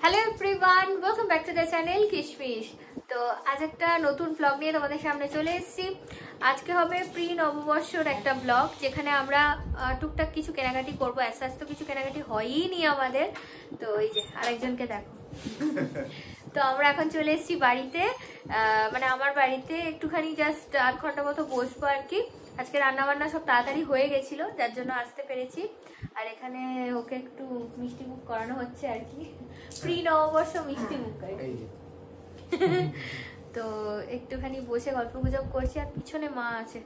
Hello everyone, welcome back to the channel কিশফিশ। তো আজ একটা নতুন ব্লগ নিয়ে তোমাদের সামনে চলে এসেছি। আজকে হবে প্রি নববর্ষর একটা ব্লগ, যেখানে আমরা টুকটাক কিছু কেনাকাটি করবো। আস্তে আস্তে কিছু কেনাকাটি হয়ই নি আমাদের। তো এই যে আরেকজনকে দেখো। তো আমরা এখন চলে এসেছি বাড়িতে, মানে আমার বাড়িতে একটুখানি জাস্ট 8 ঘন্টা মতো বসবো আর কি। আজকে রান্না বান্না সব তাড়াতাড়ি হয়ে গেছিল, যার জন্য আসতে পেরেছি। আর এখানে ওকে একটু মিষ্টি মুখ করানো হচ্ছে আর কি, প্রি নববর্ষ মিষ্টি মুখ আর কি। তো একটুখানি বসে গল্প গুজব করছি, আর পিছনে মা আছে।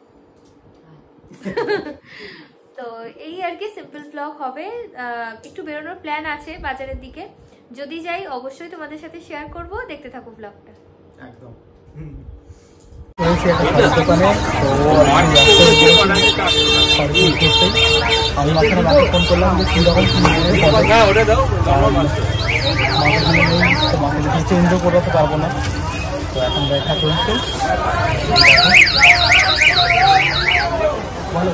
তো এই আর কি সিম্পল ব্লগ হবে। একটু বেরোনোর প্ল্যান আছে বাজারের দিকে, যদি যাই অবশ্যই তোমাদের সাথে শেয়ার করব। দেখতে থাকো ব্লগটা। একদম আমি মাঝখানে মাকে ফোন করলাম যে কীরকম মাকে যদি চেঞ্জও করাতে পারবো না। তো এখন দেখা চলছে ভালো।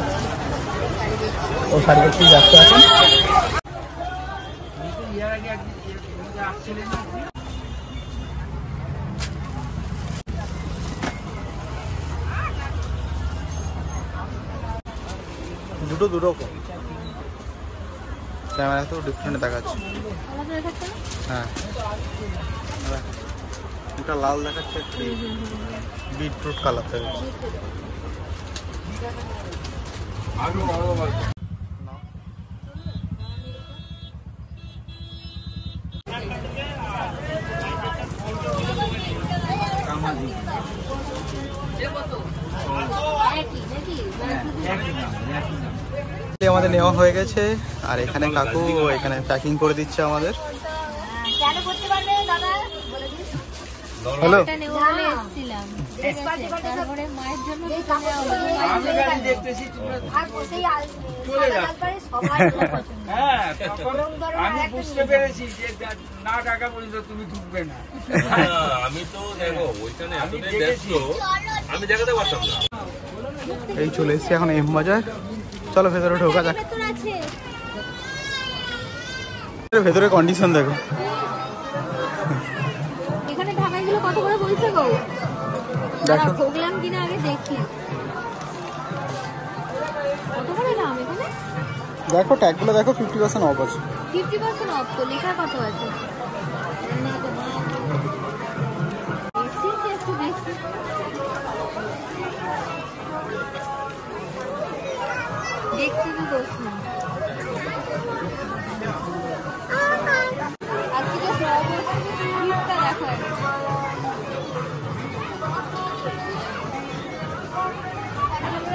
ও শাড়ি দেখতে ব্যস্ত আছেন। দুটো দুটো ক্যামেরা তো ডিফারেন্ট দেখাচ্ছে। হ্যাঁ, ওটা লাল দেখাচ্ছে, বিটরুট কালার দেখাচ্ছে। আমাদের নেওয়া হয়ে গেছে, আর এখানে কাকু এখানে প্যাকিং করে দিচ্ছে আমাদের। হ্যালো, এই চলে এসছি এখন এম বাজার। চলো ভেতরে ঢোকা যাক। ভেতরে কন্ডিশন দেখো। এখানে ঢাকাইগুলো কত করে বলছে গো? দেখো ঢোকলাম কিনা আগে দেখি। কত করে দাম এখানে? দেখো ট্যাগগুলো দেখো, 50% অফ আছে। 50% অফ তো লেখা কত আছে? দেখছি তো দোষ না। আজকে তো গিফটটা দেখো,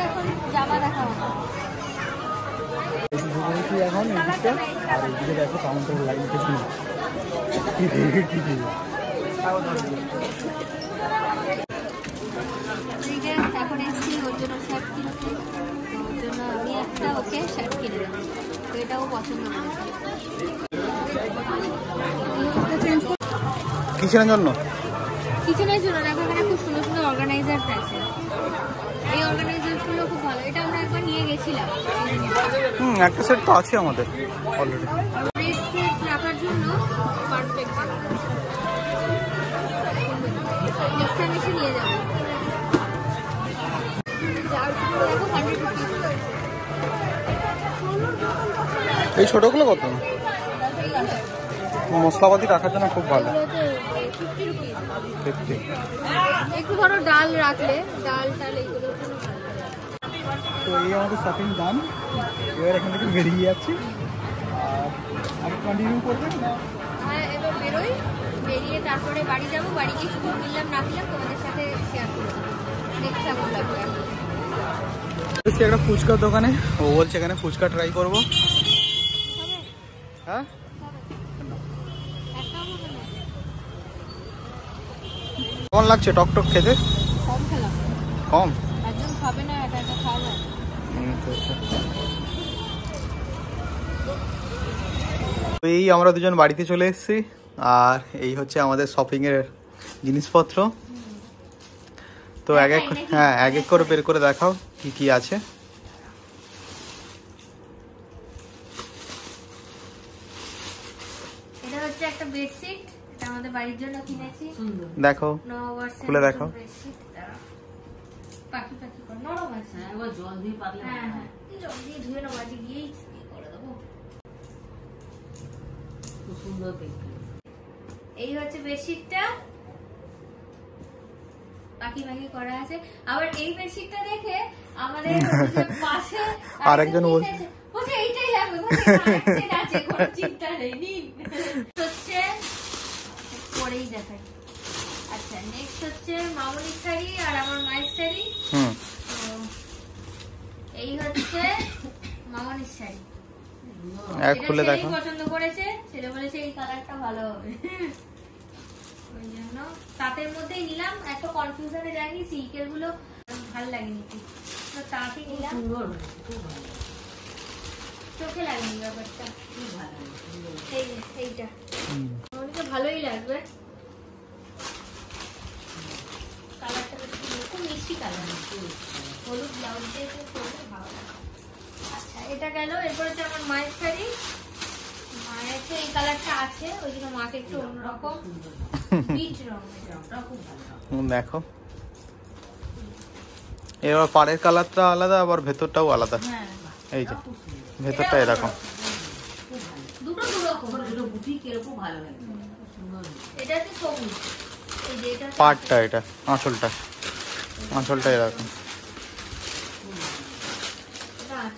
এখন জামা দেখাবো না। এখন এদিকটা আর এদিকে দেখো কাউন্টার লাইনটা শুনে এখন এসেছি ওর জন্য শার্ট কিনতে। ওর জন্য আমি একটা ওকে শার্ট কিনে দেবো, তো এটাও পছন্দ করেছি। কিচেনের জন্য, কিচেনের জন্য দেখো এখানে খুব সুন্দর সুন্দর অর্গানাইজার আছে। এই অর্গানাইজার গুলো খুব ভালো, এটা আমরা একবার নিয়ে গেছিলাম। একটা সেট তো আছে আমাদের অলরেডি। রাখার জন্য পারফেক্ট, নেক্সট টাইম এসে নিয়ে যাবো। এই ছোটগুলো কত? মশলাপাতি রাখার জন্য খুব ভালো। 50 একটু ধরো ডাল রাখলে, ডাল টাল এইগুলো। তো এই আমাদের শপিং ডান। এবার এখান থেকে বেরিয়ে যাচ্ছি, আর কন্টিনিউ করবেন। হ্যাঁ, এবার বেরোই, বেরিয়ে তারপরে বাড়ি যাবো। বাড়ি গিয়ে শুধু কিনলাম না কিনলাম তোমাদের সাথে শেয়ার করবো। নেক্সট কেমন লাগবে। একটা ফুচকার দোকানে, ও বলছে এখানে ফুচকা ট্রাই করবো। হ্যাঁ, কেমন লাগছে টকটক খেতে? কম খেলাম। কম? একজন খাবে না, এটা একটা খাওয়া যায়। তো এই আমরা দুজন বাড়িতে চলে এসেছি, আর এই হচ্ছে আমাদের শপিং এর জিনিসপত্র। তো এক এক করে বের করে দেখাও কি কি আছে। এটা হচ্ছে একটা বেডশিট, এটা আমাদের বাড়ির জন্য কিনেছি। দেখো, নববর্ষের খুলে দেখো। বেডশিট পাখি পাখি করে নরম আছে। একবার জল দিয়ে পাতলে হ্যাঁ হ্যাঁ, জল দিয়ে ধুয়ে নেবো, আজকে গিয়েই করে দেবো। খুব সুন্দর দেখতে। এই হচ্ছে বেডশিটটা, পাখি পাখি করা আছে। আবার এই বেডশিটটা দেখে আমাদের পাশে আরেকজন বলছে এইটাই লাগবে, আছে কোনো চিন্তা নেই, নিন। হচ্ছে পরেই দেখাই। আচ্ছা, নেক্সট হচ্ছে মামনির শাড়ি আর আমার মায়ের শাড়ি। এই হচ্ছে মামনির শাড়ি, খুলে দেখো। পছন্দ করেছে, ছেলে বলেছে এই কালারটা ভালো হবে, ওই জন্য তাঁতের মধ্যেই নিলাম। একটা কনফিউশনে যায়নি, সিল্কের গুলো ভালো লাগেনি, তো তাঁতই নিলাম। চোখে লাগেনি ব্যাপারটা, এইটা আমাকে ভালোই লাগবে। কালারটা খুব মিষ্টি কালার, হলুদ ব্লাউজ দিয়ে পরলে ভালো লাগে। আচ্ছা, এটা গেল। এরপর হচ্ছে আমার মায়ের শাড়ি, মায়ের তো এই কালারটা আছে, ওই জন্য মাকে একটু অন্যরকম বিট রং, দেখো এবার পাড়ের কালারটা আলাদা, আবার ভেতরটাও আলাদা। হ্যাঁ, এই যে ভেতরটা এরকম, দুটো দুরকম। দুটো বুটিক এরকম ভালো লাগে। এটা হচ্ছে সবুজ, এই যে এটা পাড়টা, এটা আঁচলটা এরকম।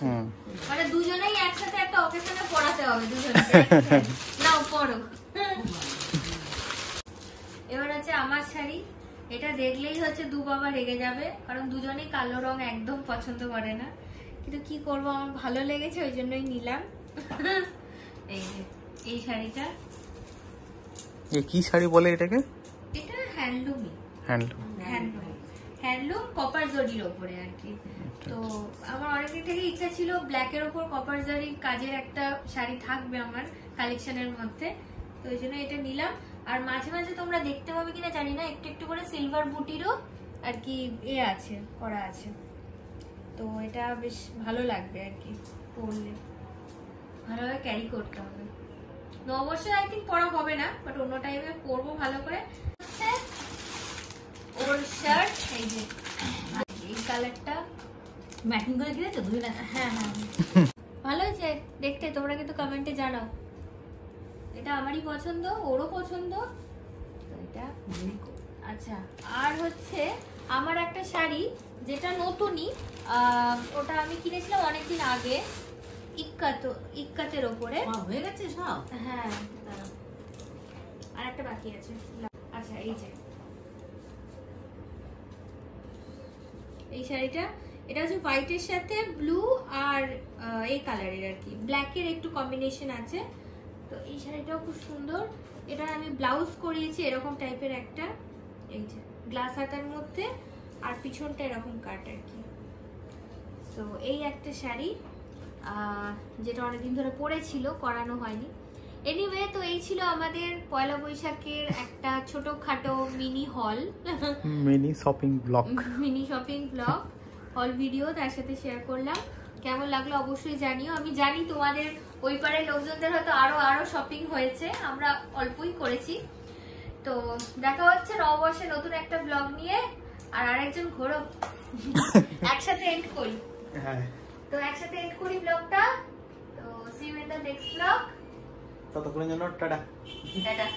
হুম, মানে দুজনেই একসাথে একটা অকেশনে পড়াতে হবে, দুজনকে নাও পড়ো। এবার হচ্ছে আমার শাড়ি, এটা দেখলেই হচ্ছে দু বাবা রেগে যাবে, কারণ দুজনেই কালো রং একদম পছন্দ করে না, কিন্তু কি করবো, আমার ভালো লেগেছে ওই জন্যই নিলাম। এই যে এই শাড়িটা, কি শাড়ি বলে এটাকে? এটা হ্যান্ডলুমই, হ্যান্ডলুম কপার জরির ওপরে আর কি। তো আমার অনেকদিন থেকে ইচ্ছা ছিল ব্ল্যাকের ওপর কপার জরির কাজের একটা শাড়ি থাকবে আমার কালেকশনের মধ্যে, তো ওই জন্য এটা নিলাম। আর মাঝে মাঝে তোমরা দেখতে পাবে কিনা জানি না, একটু একটু করে সিলভার বুটিরও আর কি আছে, করা আছে, তো এটা বেশ ভালো লাগবে আর কি, পরলে ভালোভাবে ক্যারি করতে হবে। নববর্ষে আই থিঙ্ক পরা হবে না, বাট অন্য টাইমে পরবো ভালো করে। ওর শার্ট, এই যে এই কালারটা ম্যাচিং করে কিনেছো দুই না? হ্যাঁ হ্যাঁ, ভালো হয়েছে দেখতে, তোমরা কিন্তু কমেন্টে জানাও। এটা আমারই পছন্দ, ওরও পছন্দ, তো এটা। আচ্ছা, আর হচ্ছে আমার একটা শাড়ি, যেটা নতুনই, ওটা আমি কিনেছিলাম অনেকদিন আগে, ইক্কাতের ওপরে। হয়ে গেছে সব? হ্যাঁ, আর একটা বাকি আছে। আচ্ছা, এই যে এই শাড়িটা, এটা হচ্ছে হোয়াইটের সাথে ব্লু আর এই কালারের আর কি, ব্ল্যাকের একটু কম্বিনেশন আছে, তো এই শাড়িটাও খুব সুন্দর। এটা আমি ব্লাউজ করিয়েছি এরকম টাইপের একটা, এই যে গ্লাস হাতার মধ্যে, আর পিছনটা এরকম কাট আর কি। তো এই একটা শাড়ি, যেটা অনেকদিন ধরে পরেছিল, করানো হয়নি। এনিওয়ে, তো এই ছিল আমাদের পয়লা বৈশাখের একটা ছোটখাটো মিনি হল, মিনি শপিং ব্লগ, হল ভিডিও তার সাথে শেয়ার করলাম। কেমন লাগলো অবশ্যই জানিও। আমি জানি তোমাদের ওই পারের লোকজনদের হয়তো আরো শপিং হয়েছে, আমরা অল্পই করেছি। তো দেখা হচ্ছে নববর্ষে নতুন একটা ব্লগ নিয়ে। আর আরেকজন ঘোরো, একসাথে এন্ড করি। হ্যাঁ, তো একসাথে এন্ড করি ব্লগটা। তো see you in the next blog. ততক্ষণের জন্য টাটা। টাটা।